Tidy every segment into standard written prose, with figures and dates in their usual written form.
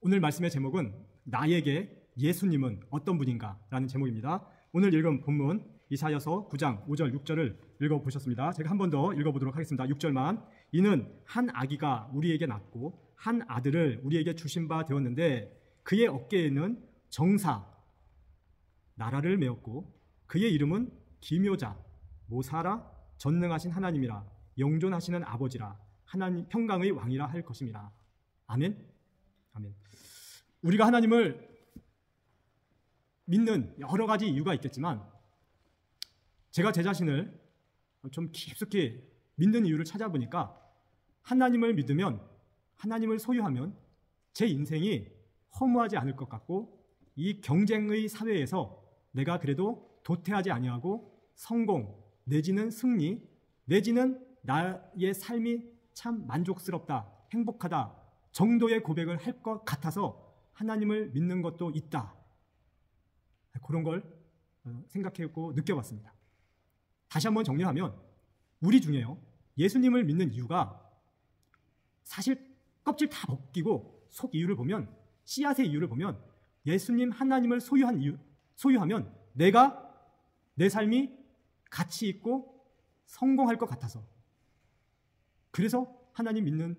오늘 말씀의 제목은 나에게 예수님은 어떤 분인가 라는 제목입니다. 오늘 읽은 본문 이사야서 9장 5절 6절을 읽어보셨습니다. 제가 한 번 더 읽어보도록 하겠습니다. 6절만. 이는 한 아기가 우리에게 낳고 한 아들을 우리에게 주신 바 되었는데 그의 어깨에는 정사 나라를 메었고 그의 이름은 기묘자 모사라 전능하신 하나님이라 영존하시는 아버지라 하나님 평강의 왕이라 할 것임이라. 아멘. 아멘. 우리가 하나님을 믿는 여러 가지 이유가 있겠지만 제가 제 자신을 좀 깊숙이 믿는 이유를 찾아보니까 하나님을 믿으면, 하나님을 소유하면 제 인생이 허무하지 않을 것 같고 이 경쟁의 사회에서 내가 그래도 도태하지 아니하고 성공 내지는 승리 내지는 나의 삶이 참 만족스럽다, 행복하다 정도의 고백을 할 것 같아서 하나님을 믿는 것도 있다. 그런 걸 생각했고 느껴봤습니다. 다시 한번 정리하면 우리 중에요, 예수님을 믿는 이유가 사실 껍질 다 벗기고 속 이유를 보면, 씨앗의 이유를 보면 예수님 하나님을 소유하면 내가 내 삶이 가치 있고 성공할 것 같아서, 그래서 하나님 믿는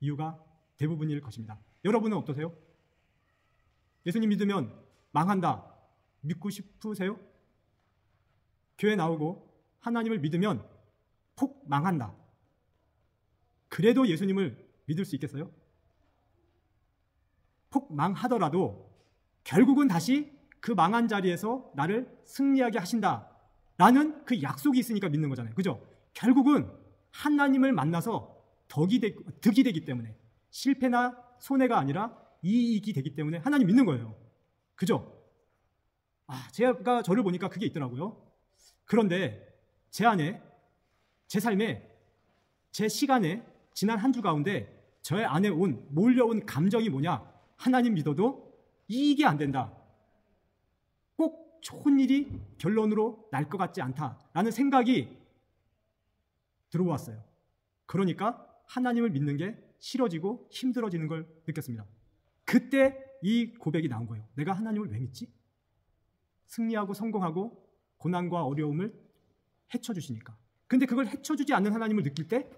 이유가 대부분일 것입니다. 여러분은 어떠세요? 예수님 믿으면 망한다 믿고 싶으세요? 교회 나오고 하나님을 믿으면 폭 망한다, 그래도 예수님을 믿을 수 있겠어요? 폭 망하더라도 결국은 다시 그 망한 자리에서 나를 승리하게 하신다라는 그 약속이 있으니까 믿는 거잖아요. 그죠? 결국은 하나님을 만나서 덕이 되기 때문에, 실패나 손해가 아니라 이익이 되기 때문에 하나님 믿는 거예요. 그죠? 제가 저를 보니까 그게 있더라고요. 그런데 제 안에, 제 삶에, 제 시간에 지난 한 주 가운데 저의 안에 몰려온 감정이 뭐냐? 하나님 믿어도 이익이 안 된다, 꼭 좋은 일이 결론으로 날 것 같지 않다라는 생각이 들어왔어요. 그러니까 하나님을 믿는 게 싫어지고 힘들어지는 걸 느꼈습니다. 그때 이 고백이 나온 거예요. 내가 하나님을 왜 믿지? 승리하고 성공하고 고난과 어려움을 헤쳐주시니까. 근데 그걸 헤쳐주지 않는 하나님을 느낄 때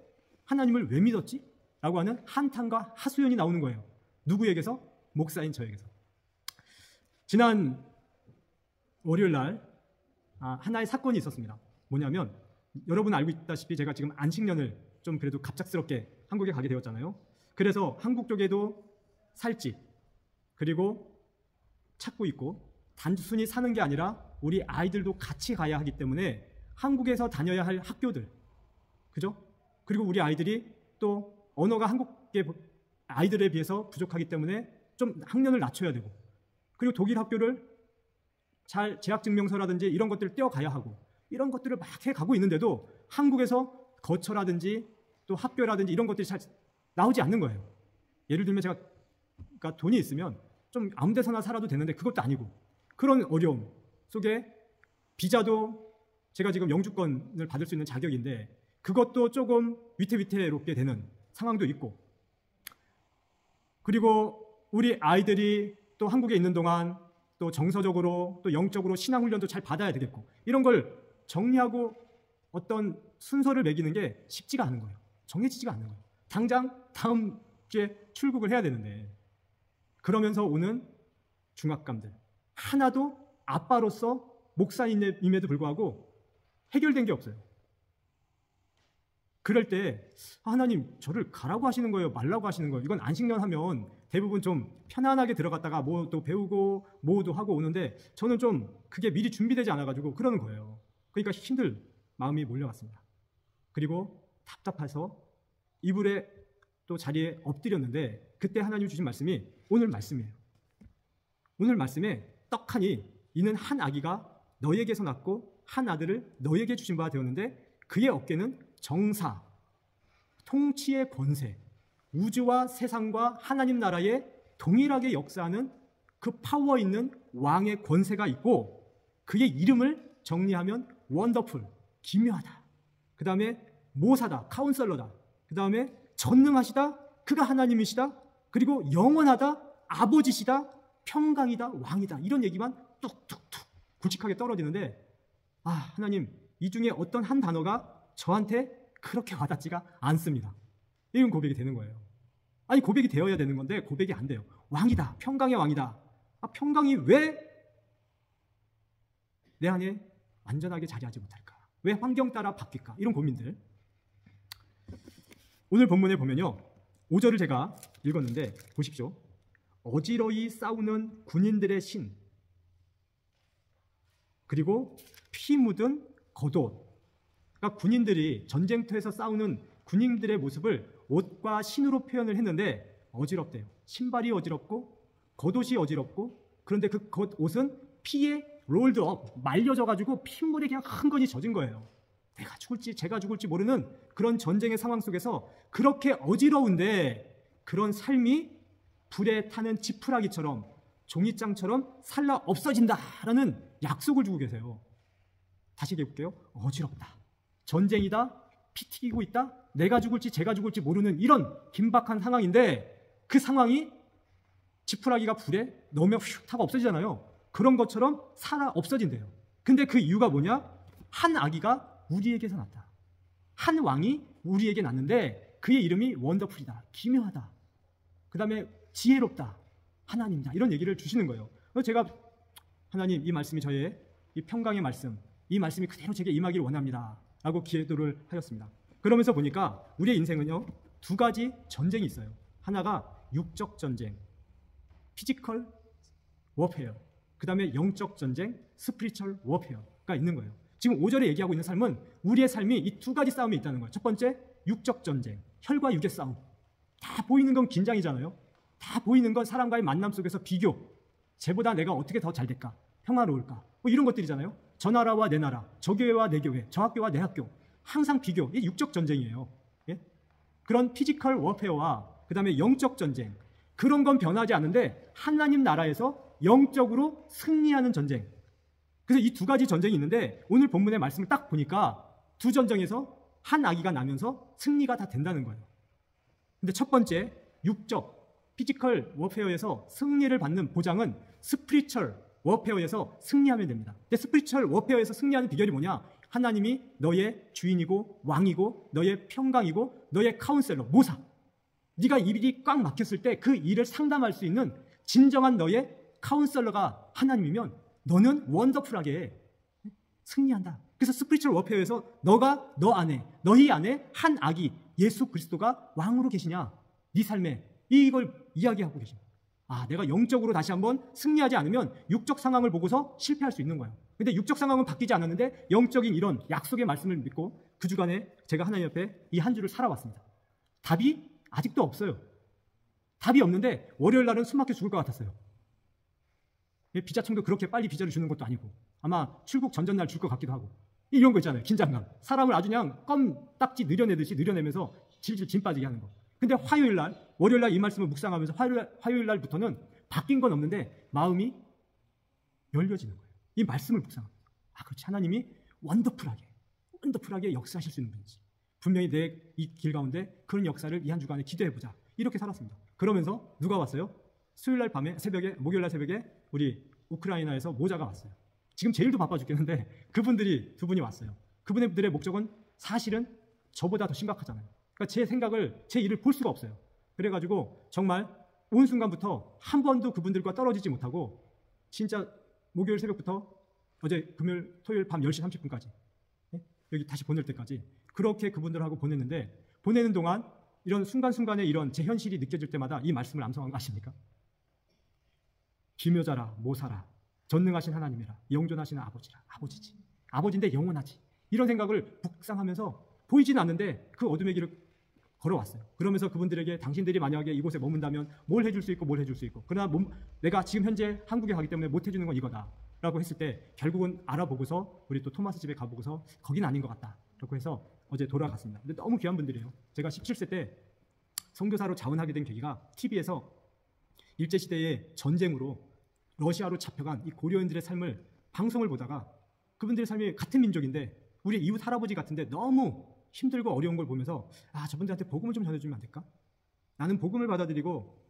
하나님을 왜 믿었지? 라고 하는 한탄과 하소연이 나오는 거예요. 누구에게서? 목사인 저에게서. 지난 월요일 날 하나의 사건이 있었습니다. 뭐냐면, 여러분 알고 있다시피 제가 지금 안식년을 좀 그래도 갑작스럽게 한국에 가게 되었잖아요. 그래서 한국 쪽에도 살집, 그리고 찾고 있고, 단순히 사는 게 아니라 우리 아이들도 같이 가야 하기 때문에 한국에서 다녀야 할 학교들, 그죠? 그리고 우리 아이들이 또 언어가 한국의 아이들에 비해서 부족하기 때문에 좀 학년을 낮춰야 되고, 그리고 독일 학교를 잘 재학증명서라든지 이런 것들을 떼어가야 하고, 이런 것들을 막 해가고 있는데도 한국에서 거처라든지 또 학교라든지 이런 것들이 잘 나오지 않는 거예요. 예를 들면 제가 돈이 있으면 좀 아무 데서나 살아도 되는데 그것도 아니고, 그런 어려움 속에 비자도 제가 지금 영주권을 받을 수 있는 자격인데 그것도 조금 위태위태롭게 되는 상황도 있고, 그리고 우리 아이들이 또 한국에 있는 동안 또 정서적으로 또 영적으로 신앙훈련도 잘 받아야 되겠고, 이런 걸 정리하고 어떤 순서를 매기는 게 쉽지가 않은 거예요. 정해지지가 않는 거예요. 당장 다음 주에 출국을 해야 되는데, 그러면서 오는 중압감들 하나도 아빠로서 목사님임에도 불구하고 해결된 게 없어요. 그럴 때 하나님 저를 가라고 하시는 거예요? 말라고 하시는 거예요? 이건 안식년 하면 대부분 좀 편안하게 들어갔다가 뭐 또 배우고 뭐도 하고 오는데 저는 좀 그게 미리 준비되지 않아가지고 그러는 거예요. 그러니까 힘들 마음이 몰려왔습니다. 그리고 답답해서 이불에 또 자리에 엎드렸는데 그때 하나님 주신 말씀이 오늘 말씀이에요. 오늘 말씀에 떡하니 이는 한 아기가 너에게서 낳고 한 아들을 너에게 주신 바 되었는데 그의 어깨는 정사, 통치의 권세, 우주와 세상과 하나님 나라에 동일하게 역사하는 그 파워 있는 왕의 권세가 있고, 그의 이름을 정리하면 원더풀, 기묘하다, 그 다음에 모사다, 카운셀러다, 그 다음에 전능하시다, 그가 하나님이시다, 그리고 영원하다, 아버지시다, 평강이다, 왕이다 이런 얘기만 뚝뚝뚝 굵직하게 떨어지는데 하나님 이 중에 어떤 한 단어가 저한테 그렇게 와닿지가 않습니다. 이건 고백이 되는 거예요. 아니 고백이 되어야 되는 건데 고백이 안 돼요. 왕이다, 평강의 왕이다. 평강이 왜 내 안에 완전하게 자리하지 못할까? 왜 환경 따라 바뀔까? 이런 고민들. 오늘 본문에 보면요 5절을 제가 읽었는데 보십시오. 어지러이 싸우는 군인들의 신, 그리고 피 묻은 겉옷. 그러니까 군인들이 전쟁터에서 싸우는 군인들의 모습을 옷과 신으로 표현을 했는데 어지럽대요. 신발이 어지럽고 겉옷이 어지럽고, 그런데 그 겉옷은 피에 롤드업, 말려져가지고 핏물에 그냥 흥건히 젖은 거예요. 내가 죽을지 제가 죽을지 모르는 그런 전쟁의 상황 속에서 그렇게 어지러운데 그런 삶이 불에 타는 지푸라기처럼 종이장처럼 살라 없어진다라는 약속을 주고 계세요. 다시 얘기해볼게요. 어지럽다, 전쟁이다, 피 튀기고 있다, 내가 죽을지 제가 죽을지 모르는 이런 긴박한 상황인데 그 상황이 지푸라기가 불에 넣으면 휙 타고 없어지잖아요. 그런 것처럼 살아 없어진대요. 근데 그 이유가 뭐냐? 한 아기가 우리에게서 났다. 한 왕이 우리에게 났는데 그의 이름이 원더풀이다, 기묘하다, 그 다음에 지혜롭다, 하나님이다, 이런 얘기를 주시는 거예요. 그래서 제가 하나님 이 말씀이 저의 이 평강의 말씀, 이 말씀이 그대로 제게 임하기를 원합니다 라고 기도를 하였습니다. 그러면서 보니까 우리의 인생은요 2가지 전쟁이 있어요. 하나가 육적 전쟁, 피지컬 워페어, 그 다음에 영적 전쟁, 스피리추얼 워페어가 있는 거예요. 지금 5절에 얘기하고 있는 삶은 우리의 삶이 이 2가지 싸움이 있다는 거예요. 첫 번째, 육적 전쟁, 혈과 육의 싸움. 다 보이는 건 긴장이잖아요. 다 보이는 건 사람과의 만남 속에서 비교, 쟤보다 내가 어떻게 더 잘 될까, 평화로울까, 뭐 이런 것들이잖아요. 저 나라와 내 나라, 저 교회와 내 교회, 저 학교와 내 학교, 항상 비교. 이게 육적 전쟁이에요. 예? 그런 피지컬 워페어와 그 다음에 영적 전쟁, 그런 건 변하지 않는데 하나님 나라에서 영적으로 승리하는 전쟁. 그래서 이 2가지 전쟁이 있는데 오늘 본문의 말씀을 딱 보니까 2 전쟁에서 한 아기가 나면서 승리가 다 된다는 거예요. 근데 첫 번째 육적 피지컬 워페어에서 승리를 받는 보장은 스피리추얼 워페어에서 승리하면 됩니다. 근데 스피리추얼 워페어에서 승리하는 비결이 뭐냐? 하나님이 너의 주인이고 왕이고 너의 평강이고 너의 카운셀러, 모사. 네가 일이 꽉 막혔을 때 그 일을 상담할 수 있는 진정한 너의 카운셀러가 하나님이면 너는 원더풀하게 승리한다. 그래서 스피리추얼 워페어에서 너가 너희 안에 한 아기 예수 그리스도가 왕으로 계시냐, 네 삶에 이걸 이야기하고 계십니다. 내가 영적으로 다시 한번 승리하지 않으면 육적 상황을 보고서 실패할 수 있는 거예요. 근데 육적 상황은 바뀌지 않았는데 영적인 이런 약속의 말씀을 믿고 그 주간에 제가 하나님 옆에 이 한 주를 살아왔습니다. 답이 아직도 없어요. 답이 없는데 월요일 날은 숨 막혀 죽을 것 같았어요. 비자청도 그렇게 빨리 비자를 주는 것도 아니고 아마 출국 전전날 줄 것 같기도 하고 이런 거 있잖아요. 긴장감. 사람을 아주 그냥 껌딱지 늘여내듯이 늘여내면서 질질 진 빠지게 하는 거. 근데 월요일 날 이 말씀을 묵상하면서 화요일 날부터는 바뀐 건 없는데 마음이 열려지는 거예요. 이 말씀을 묵상합니다. 그렇지, 하나님이 원더풀하게 역사하실 수 있는 분이지. 분명히 내 이 길 가운데 그런 역사를 이 한 주간에 기대해보자. 이렇게 살았습니다. 그러면서 누가 왔어요? 수요일 날 밤에 목요일 날 새벽에 우리 우크라이나에서 모자가 왔어요. 지금 제일도 바빠 죽겠는데 그분들이 2분이 왔어요. 그분들의 목적은 사실은 저보다 더 심각하잖아요. 그러니까 제 일을 볼 수가 없어요. 그래가지고 정말 온 순간부터 한 번도 그분들과 떨어지지 못하고 진짜 목요일 새벽부터 어제 금요일 토요일 밤 10시 30분까지 여기 다시 보낼 때까지 그렇게 그분들하고 보냈는데, 보내는 동안 이런 순간순간에 이런 제 현실이 느껴질 때마다 이 말씀을 암송한 거 아십니까? 기묘자라, 모사라, 전능하신 하나님이라, 영존하시는 아버지라. 아버지지, 아버지인데 영원하지. 이런 생각을 묵상하면서 보이진 않는데 그 어둠의 길을 걸어왔어요. 그러면서 그분들에게 당신들이 만약에 이곳에 머문다면 뭘 해줄 수 있고 뭘 해줄 수 있고, 그러나 내가 지금 현재 한국에 가기 때문에 못 해주는 건 이거다 라고 했을 때 결국은 알아보고서 우리 또 토마스 집에 가보고서 거긴 아닌 것 같다 라고 해서 어제 돌아갔습니다. 근데 너무 귀한 분들이에요. 제가 17세 때 선교사로 자원하게 된 계기가 TV에서 일제시대의 전쟁으로 러시아로 잡혀간 이 고려인들의 삶을 방송을 보다가 그분들의 삶이 같은 민족인데 우리 이웃 할아버지 같은데 너무 힘들고 어려운 걸 보면서 저분들한테 복음을 좀 전해주면 안 될까? 나는 복음을 받아들이고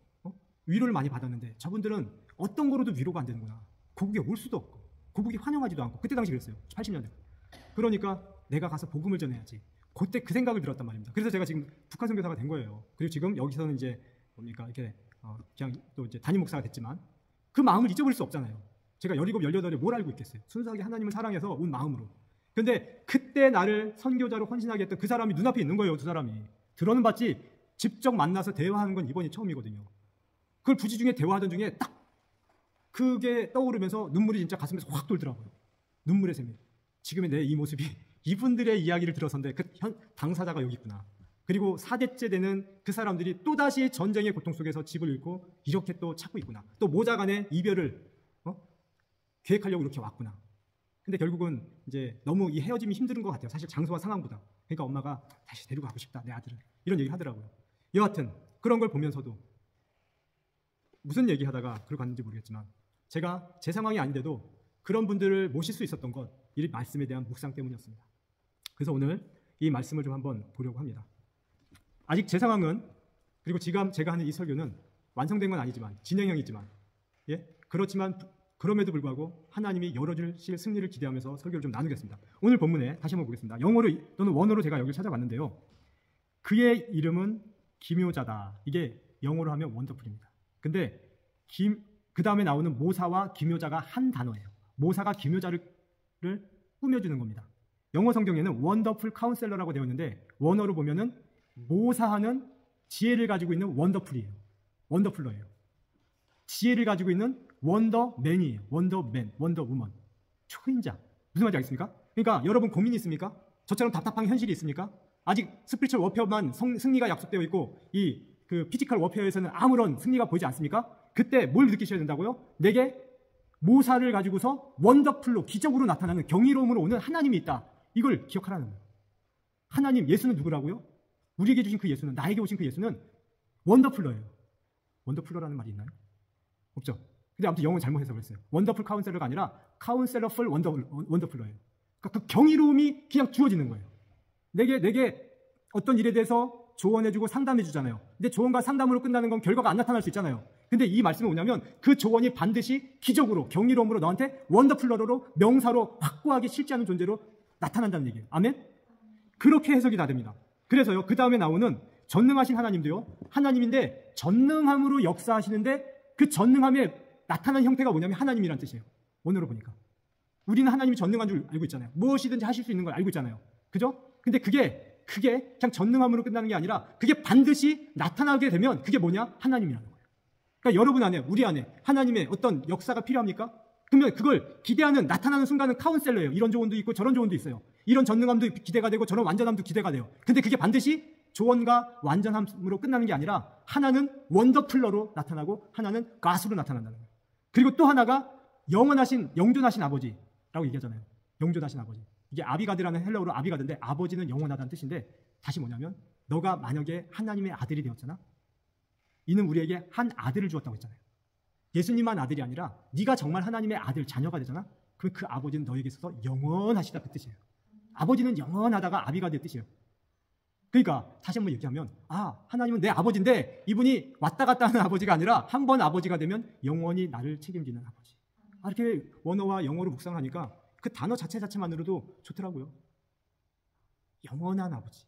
위로를 많이 받았는데 저분들은 어떤 거로도 위로가 안 되는구나. 고국에 올 수도 없고 고국이 환영하지도 않고. 그때 당시 그랬어요. 80년대. 그러니까 내가 가서 복음을 전해야지. 그때 그 생각을 들었단 말입니다. 그래서 제가 지금 북한 선교사가 된 거예요. 그리고 지금 여기서는 이제 뭡니까 이렇게 그냥 또 이제 담임 목사가 됐지만 그 마음을 잊어버릴 수 없잖아요. 제가 17, 18에 뭘 알고 있겠어요. 순수하게 하나님을 사랑해서 온 마음으로. 근데 그때 나를 선교자로 헌신하게 했던 그 사람이 눈앞에 있는 거예요. 두 사람이. 들어는 봤지 직접 만나서 대화하는 건 이번이 처음이거든요. 그걸 부지중에 대화하던 중에 딱 그게 떠오르면서 눈물이 진짜 가슴에서 확 돌더라고요. 눈물의 샘이. 지금의 내 이 모습이 이분들의 이야기를 들어서인데 그 당사자가 여기 있구나. 그리고 4대째 되는 그 사람들이 또다시 전쟁의 고통 속에서 집을 잃고 이렇게 또 찾고 있구나. 또 모자간의 이별을 계획하려고 이렇게 왔구나. 근데 결국은 이제 너무 이 헤어짐이 힘든 것 같아요. 사실 장소와 상황보다. 그러니까 엄마가 다시 데리고 가고 싶다, 내 아들을. 이런 얘기 하더라고요. 여하튼 그런 걸 보면서도 무슨 얘기하다가 그러고 갔는지 모르겠지만 제가 제 상황이 아닌데도 그런 분들을 모실 수 있었던 것, 이 말씀에 대한 묵상 때문이었습니다. 그래서 오늘 이 말씀을 좀 한번 보려고 합니다. 아직 제 상황은, 그리고 지금 제가 하는 이 설교는 완성된 건 아니지만 진행형이지만, 그렇지만 그럼에도 불구하고 하나님이 열어주실 승리를 기대하면서 설교를 좀 나누겠습니다. 오늘 본문에 다시 한번 보겠습니다. 영어로 또는 원어로 제가 여기를 찾아봤는데요. 그의 이름은 기묘자다. 이게 영어로 하면 원더풀입니다. 근데 그 다음에 나오는 모사와 기묘자가 한 단어예요. 모사가 기묘자를 꾸며주는 겁니다. 영어 성경에는 원더풀 카운셀러라고 되어 있는데 원어로 보면은 모사하는 지혜를 가지고 있는 원더풀이에요. 원더풀러예요. 지혜를 가지고 있는 원더맨이에요. 원더맨, 원더우먼. 초인자. 무슨 말인지 알겠습니까? 그러니까 여러분 고민이 있습니까? 저처럼 답답한 현실이 있습니까? 아직 스피리추얼 워페어만 승리가 약속되어 있고 그 피지컬 워페어에서는 아무런 승리가 보이지 않습니까? 그때 뭘 느끼셔야 된다고요? 내게 모사를 가지고서 원더풀로 기적으로 나타나는 경이로움으로 오는 하나님이 있다. 이걸 기억하라는 거예요. 하나님, 예수는 누구라고요? 우리에게 주신 그 예수는, 나에게 오신 그 예수는 원더풀러예요. 원더풀러라는 말이 있나요? 없죠. 근데 아무튼 영어 잘못 해석을 했어요. 원더풀 카운셀러가 아니라 카운셀러풀 원더풀러예요. 그러니까 그 경이로움이 그냥 주어지는 거예요. 내게 어떤 일에 대해서 조언해주고 상담해주잖아요. 근데 조언과 상담으로 끝나는 건 결과가 안 나타날 수 있잖아요. 근데 이 말씀은 뭐냐면 그 조언이 반드시 기적으로, 경이로움으로 너한테 원더풀러로, 명사로 확고하게 실제하는 존재로 나타난다는 얘기예요. 아멘? 그렇게 해석이 다 됩니다. 그래서요, 그 다음에 나오는 전능하신 하나님도요, 하나님인데 전능함으로 역사하시는데 그 전능함에 나타나는 형태가 뭐냐면 하나님이란 뜻이에요. 원어로 보니까. 우리는 하나님이 전능한 줄 알고 있잖아요. 무엇이든지 하실 수 있는 걸 알고 있잖아요. 그죠? 근데 그게 그냥 전능함으로 끝나는 게 아니라 그게 반드시 나타나게 되면 그게 뭐냐? 하나님이라는 거예요. 그러니까 여러분 안에, 우리 안에 하나님의 어떤 역사가 필요합니까? 그러면 그걸 기대하는, 나타나는 순간은 카운셀러예요. 이런 조언도 있고 저런 조언도 있어요. 이런 전능함도 기대가 되고 저런 완전함도 기대가 돼요. 근데 그게 반드시 조언과 완전함으로 끝나는 게 아니라 하나는 원더풀러로 나타나고 하나는 가수로 나타난다는 거예요. 그리고 또 하나가 영존하신 아버지라고 얘기하잖아요. 영존하신 아버지. 이게 아비가드라는 헬라어로 아비가드인데 아버지는 영원하다는 뜻인데 다시 뭐냐면 너가 만약에 하나님의 아들이 되었잖아. 이는 우리에게 한 아들을 주었다고 했잖아요. 예수님만 아들이 아니라 네가 정말 하나님의 아들, 자녀가 되잖아. 그럼 그 아버지는 너에게 있어서 영원하시다 그 뜻이에요. 아버지는 영원하다가 아비가드의 뜻이에요. 그러니까 다시 한번 얘기하면 하나님은 내 아버지인데 이분이 왔다 갔다 하는 아버지가 아니라 한 번 아버지가 되면 영원히 나를 책임지는 아버지. 이렇게 원어와 영어로 묵상하니까 그 단어 자체만으로도 좋더라고요. 영원한 아버지.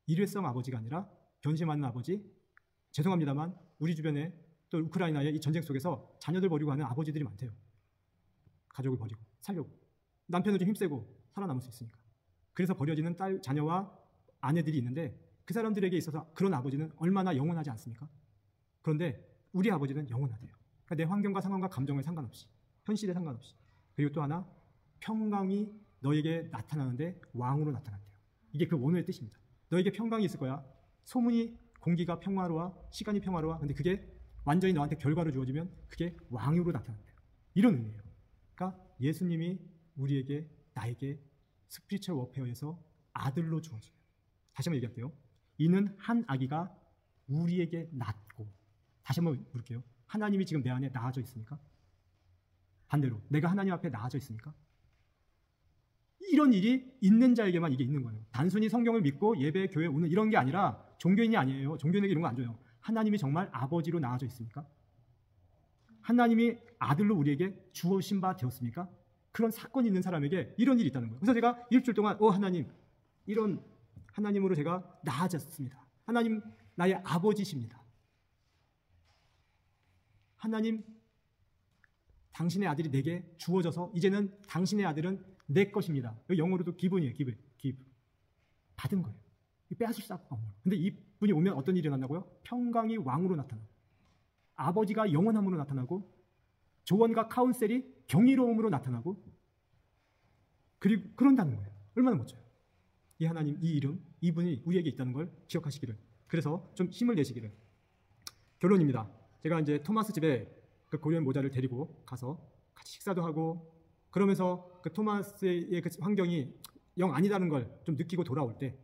일회성 아버지가 아니라 변심하는 아버지. 죄송합니다만 우리 주변에 또 우크라이나의 이 전쟁 속에서 자녀들 버리고 하는 아버지들이 많대요. 가족을 버리고 살려고. 남편은 좀 힘세고 살아남을 수 있으니까. 그래서 버려지는 자녀와 아내들이 있는데 그 사람들에게 있어서 그런 아버지는 얼마나 영원하지 않습니까? 그런데 우리 아버지는 영원하대요. 그러니까 내 환경과 상황과 감정에 상관없이, 현실에 상관없이. 그리고 또 하나, 평강이 너에게 나타나는데 왕으로 나타난대요. 이게 그 원어의 뜻입니다. 너에게 평강이 있을 거야. 소문이, 공기가 평화로워, 시간이 평화로워. 근데 그게 완전히 너한테 결과로 주어지면 그게 왕으로 나타난대요. 이런 의미예요. 그러니까 예수님이 우리에게, 나에게 스피리추얼 워페어에서 아들로 주어져요. 다시 한번 얘기할게요. 이는 한 아기가 우리에게 낳고. 다시 한번 물을게요. 하나님이 지금 내 안에 나아져 있습니까? 반대로 내가 하나님 앞에 나아져 있습니까? 이런 일이 있는 자에게만 이게 있는 거예요. 단순히 성경을 믿고 예배, 교회 오는 이런 게 아니라 종교인이 아니에요. 종교인에게 이런 거 안 줘요. 하나님이 정말 아버지로 나아져 있습니까? 하나님이 아들로 우리에게 주어신 바 되었습니까? 그런 사건이 있는 사람에게 이런 일이 있다는 거예요. 그래서 제가 일주일 동안 하나님, 이런 하나님으로 제가 나아졌습니다. 하나님 나의 아버지십니다. 하나님, 당신의 아들이 내게 주어져서 이제는 당신의 아들은 내 것입니다. 영어로도 기분이에요. 기분. 받은 거예요. 빼앗을 수 없는 거예요. 근데 이분이 오면 어떤 일이 일어난다고요? 평강이 왕으로 나타나고, 아버지가 영원함으로 나타나고, 조언과 카운셀이 경이로움으로 나타나고, 그리고 그런다는 거예요. 얼마나 멋져요. 이 하나님, 이 이름, 이분이 우리에게 있다는 걸 기억하시기를. 그래서 좀 힘을 내시기를. 결론입니다. 제가 이제 토마스 집에 그 고려인 모자를 데리고 가서 같이 식사도 하고, 그러면서 그 토마스의 그 환경이 영 아니다는 걸 좀 느끼고 돌아올 때,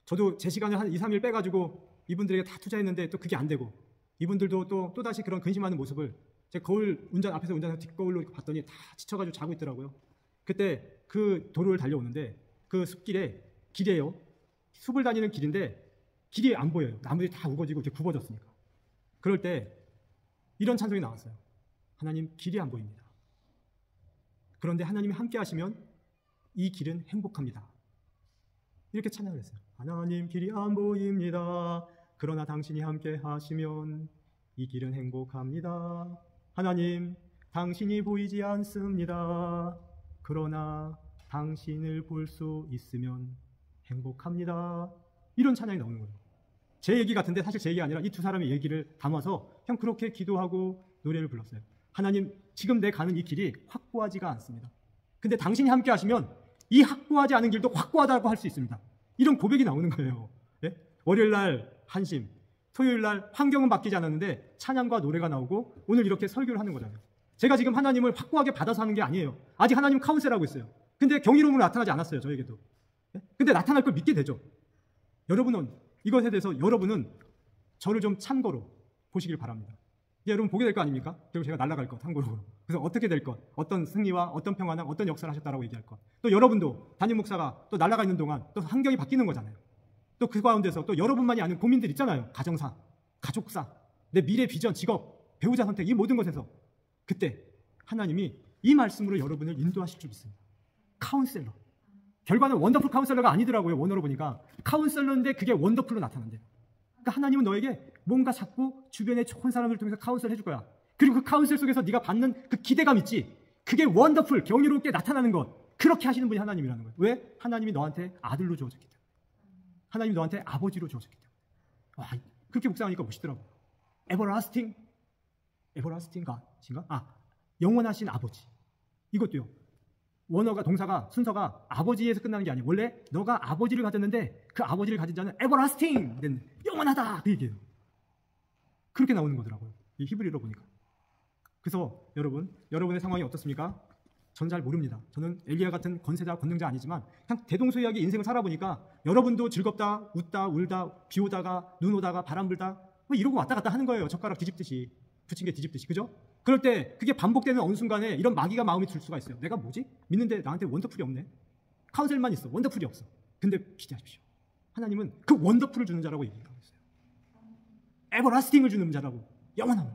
저도 제 시간을 한 2, 3일 빼가지고 이분들에게 다 투자했는데 또 그게 안 되고, 이분들도 또다시 그런 근심하는 모습을 제가 거울 앞에서 운전해서 뒷거울로 봤더니 다 지쳐가지고 자고 있더라고요. 그때 그 도로를 달려오는데 그 숲길에, 길이에요. 숲을 다니는 길인데 길이 안 보여요. 나무들이 다 우거지고 이렇게 굽어졌으니까. 그럴 때 이런 찬송이 나왔어요. 하나님, 길이 안 보입니다. 그런데 하나님이 함께 하시면 이 길은 행복합니다. 이렇게 찬양을 했어요. 하나님, 길이 안 보입니다. 그러나 당신이 함께 하시면 이 길은 행복합니다. 하나님, 당신이 보이지 않습니다. 그러나 당신을 볼 수 있으면 행복합니다. 이런 찬양이 나오는 거예요. 제 얘기 같은데 사실 제 얘기 아니라 이 두 사람의 얘기를 담아서 그냥 그렇게 기도하고 노래를 불렀어요. 하나님, 지금 내 가는 이 길이 확고하지가 않습니다. 근데 당신이 함께 하시면 이 확고하지 않은 길도 확고하다고 할 수 있습니다. 이런 고백이 나오는 거예요. 예? 월요일날 한심, 토요일날 환경은 바뀌지 않았는데 찬양과 노래가 나오고 오늘 이렇게 설교를 하는 거잖아요. 제가 지금 하나님을 확고하게 받아서 하는 게 아니에요. 아직 하나님 카운셀하고 있어요. 근데 경이로움으로 나타나지 않았어요, 저에게도. 예? 근데 나타날 걸 믿게 되죠. 여러분은 이것에 대해서 여러분은 저를 좀 참고로 보시길 바랍니다. 여러분 보게 될 거 아닙니까? 그리고 제가 날아갈 것, 참고로. 그래서 어떻게 될 것, 어떤 승리와 어떤 평화나 어떤 역사를 하셨다라고 얘기할 것. 또 여러분도 담임 목사가 또 날아가 있는 동안 또 환경이 바뀌는 거잖아요. 또 그 가운데서 또 여러분만이 아는 고민들 있잖아요. 가정사, 가족사, 내 미래 비전, 직업, 배우자 선택, 이 모든 것에서 그때 하나님이 이 말씀으로 여러분을 인도하실 줄 믿습니다. 카운셀러. 결과는 원더풀 카운셀러가 아니더라고요. 원어로 보니까 카운셀러인데 그게 원더풀로 나타난대요. 그러니까 하나님은 너에게 뭔가 자꾸 주변의 좋은 사람들을 통해서 카운셀 해줄 거야. 그리고 그 카운셀 속에서 네가 받는 그 기대감 있지? 그게 원더풀, 경이롭게 나타나는 것. 그렇게 하시는 분이 하나님이라는 거예요. 왜? 하나님이 너한테 아들로 주어졌기 때문에. 하나님이 너한테 아버지로 주어졌기 때문에. 와, 그렇게 묵상하니까 멋있더라고요. 에버라스팅 God인가? 영원하신 아버지. 이것도요. 원어가, 동사가, 순서가 아버지에서 끝나는 게 아니에요. 원래 너가 아버지를 가졌는데 그 아버지를 가진 자는 에버라스팅, 영원하다, 그 얘기예요. 그렇게 나오는 거더라고요. 이 히브리어로 보니까. 그래서 여러분의 상황이 어떻습니까? 전 잘 모릅니다. 저는 엘리야 같은 권세자, 권능자 아니지만 그냥 대동소이하게 인생을 살아보니까 여러분도 즐겁다, 웃다, 울다, 비 오다가, 눈 오다가, 바람 불다 뭐 이러고 왔다 갔다 하는 거예요. 젓가락 뒤집듯이, 부침개 뒤집듯이. 그죠? 그럴 때 그게 반복되는 어느 순간에 이런 마귀가 마음이 들 수가 있어요. 내가 뭐지? 믿는데 나한테 원더풀이 없네. 카운셀만 있어. 원더풀이 없어. 근데 기대하십시오. 하나님은 그 원더풀을 주는 자라고 얘기하고 있어요. 에버라스팅을 주는 자라고, 영원함.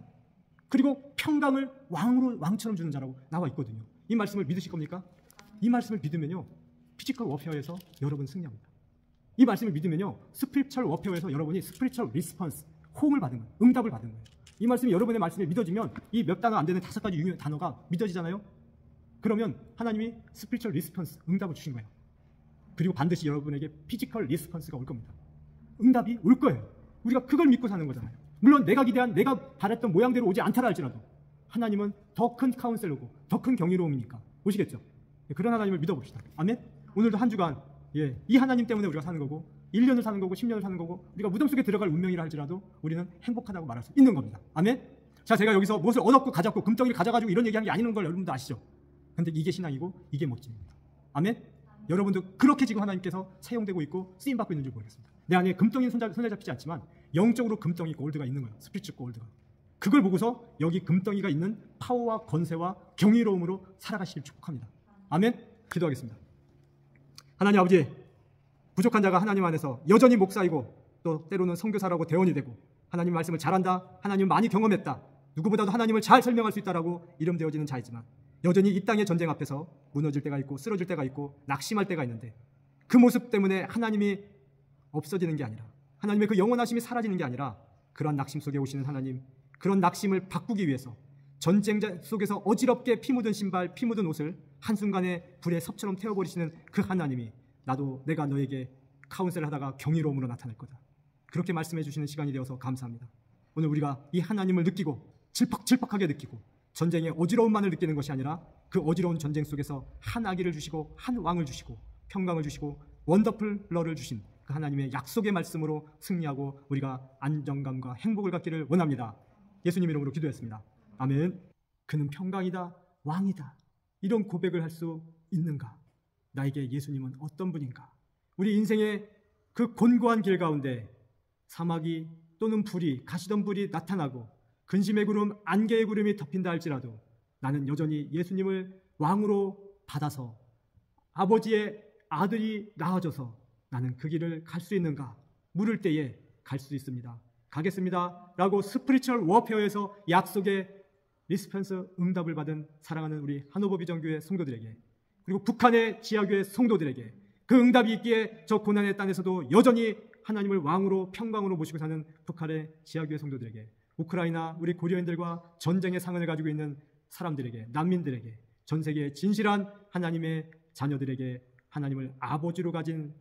그리고 평강을 왕처럼 주는 자라고 나와 있거든요. 이 말씀을 믿으실 겁니까? 이 말씀을 믿으면요, 피지컬 워페어에서 여러분 승리합니다. 이 말씀을 믿으면요, 스피리추얼 워페어에서 여러분이 스피리추얼 리스폰스, 호응을 받은 거예요. 응답을 받은 거예요. 이 말씀이 여러분의 말씀에 믿어지면 이 몇 단어 안 되는 5가지 유효 단어가 믿어지잖아요. 그러면 하나님이 스피리추얼 리스폰스, 응답을 주신 거예요. 그리고 반드시 여러분에게 피지컬 리스폰스가 올 겁니다. 응답이 올 거예요. 우리가 그걸 믿고 사는 거잖아요. 물론 내가 기대한, 내가 바랬던 모양대로 오지 않다라 할지라도 하나님은 더 큰 카운셀러고 더 큰 경이로움이니까 오시겠죠. 그런 하나님을 믿어봅시다. 아멘. 오늘도 한 주간 이 하나님 때문에 우리가 사는 거고 1년을 사는 거고 10년을 사는 거고 우리가 무덤 속에 들어갈 운명이라 할지라도 우리는 행복하다고 말할 수 있는 겁니다. 아멘. 자, 제가 여기서 무엇을 얻었고 가졌고 금덩이를 가져가지고 이런 얘기하는 게 아니는 걸 여러분도 아시죠? 근데 이게 신앙이고 이게 멋집니다. 아멘. 여러분도 그렇게 지금 하나님께서 사용되고 있고 쓰임받고 있는 줄 모르겠습니다. 내 안에 금덩이는 손에 잡히지 않지만 영적으로 금덩이 골드가 있는 거예요. 스피리추 골드가. 그걸 보고서 여기 금덩이가 있는 파워와 권세와 경이로움으로 살아가시길 축복합니다. 아멘. 기도하겠습니다. 하나님 아버지, 부족한 자가 하나님 안에서 여전히 목사이고 또 때로는 선교사라고 대원이 되고 하나님 말씀을 잘한다, 하나님 많이 경험했다, 누구보다도 하나님을 잘 설명할 수 있다라고 이름되어지는 자이지만 여전히 이 땅의 전쟁 앞에서 무너질 때가 있고 쓰러질 때가 있고 낙심할 때가 있는데 그 모습 때문에 하나님이 없어지는 게 아니라 하나님의 그 영원하심이 사라지는 게 아니라 그런 낙심 속에 오시는 하나님, 그런 낙심을 바꾸기 위해서 전쟁 속에서 어지럽게 피 묻은 신발, 피 묻은 옷을 한순간에 불에 섭처럼 태워버리시는 그 하나님이 나도 내가 너에게 카운셀을 하다가 경이로움으로 나타날 거다. 그렇게 말씀해 주시는 시간이 되어서 감사합니다. 오늘 우리가 이 하나님을 느끼고 질퍽질퍽하게 느끼고 전쟁의 어지러움만을 느끼는 것이 아니라 그 어지러운 전쟁 속에서 한 아기를 주시고 한 왕을 주시고 평강을 주시고 원더풀러를 주신 그 하나님의 약속의 말씀으로 승리하고 우리가 안정감과 행복을 갖기를 원합니다. 예수님 이름으로 기도했습니다. 아멘. 그는 평강이다, 왕이다. 이런 고백을 할 수 있는가? 나에게 예수님은 어떤 분인가? 우리 인생의 그 곤고한 길 가운데 사마귀 또는 불이, 가시던 불이 나타나고 근심의 구름, 안개의 구름이 덮인다 할지라도 나는 여전히 예수님을 왕으로 받아서 아버지의 아들이 나아져서 나는 그 길을 갈 수 있는가? 물을 때에 갈 수 있습니다. 가겠습니다 라고 스피리추얼 워페어에서 약속의 리스폰스 응답을 받은 사랑하는 우리 하노버 비전교회 성도들에게, 그리고 북한의 지하교회 성도들에게 그 응답이 있기에 저 고난의 땅에서도 여전히 하나님을 왕으로 평강으로 모시고 사는 북한의 지하교회 성도들에게, 우크라이나 우리 고려인들과 전쟁의 상흔을 가지고 있는 사람들에게, 난민들에게, 전 세계의 진실한 하나님의 자녀들에게, 하나님을 아버지로 가진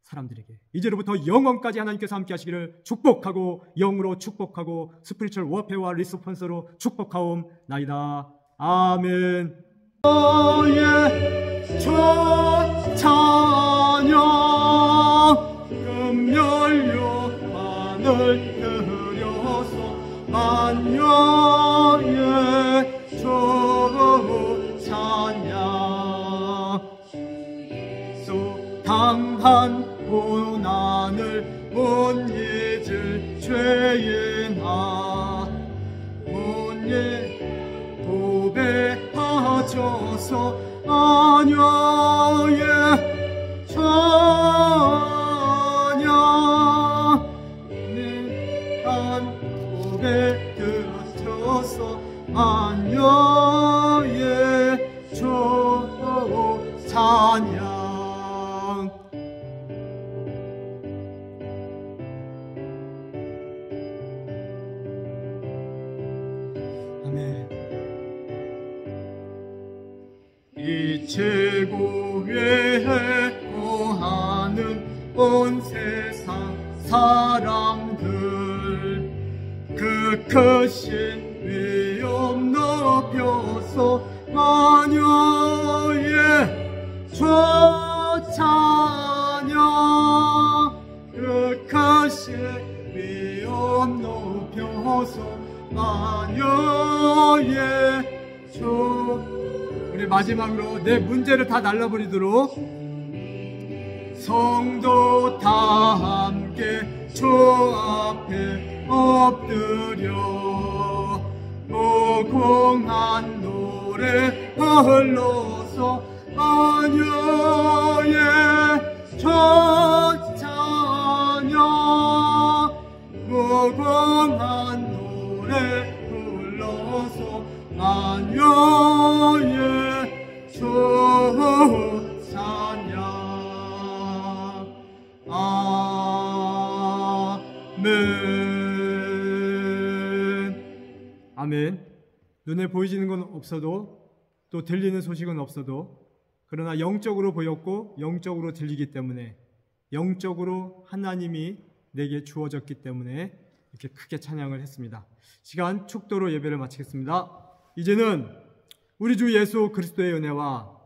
사람들에게 이제로부터 영원까지 하나님께서 함께 하시기를 축복하고 영으로 축복하고 스피리추얼 워페어와 리스폰서로 축복하옵나이다. 아멘. 너의 첫 찬양 금열려 하늘 들여서 만녀의 첫 찬양 수 당한 고난을 못 잊을 죄인아 못 잊 고백하셔서 마녀의 찬양 내한 고백 들어서 마녀의 찬양. 이 최고의 거하는 온 세상 사람들 그 크신 위엄 높여서 마녀의 첫 찬양 그 크신 위엄 높여서 마녀의 첫. 우리 마지막으로 내 문제를 다 날려버리도록 성도 다 함께 주 앞에 엎드려 무궁한 노래 흘러서 마녀의 첫 찬양 무궁한 노래 흘러서 마녀의 첫 찬양. 아멘. 아멘. 눈에 보이지는 건 없어도 또 들리는 소식은 없어도 그러나 영적으로 보였고 영적으로 들리기 때문에 영적으로 하나님이 내게 주어졌기 때문에 이렇게 크게 찬양을 했습니다. 시간 축도로 예배를 마치겠습니다. 이제는 우리 주 예수 그리스도의 은혜와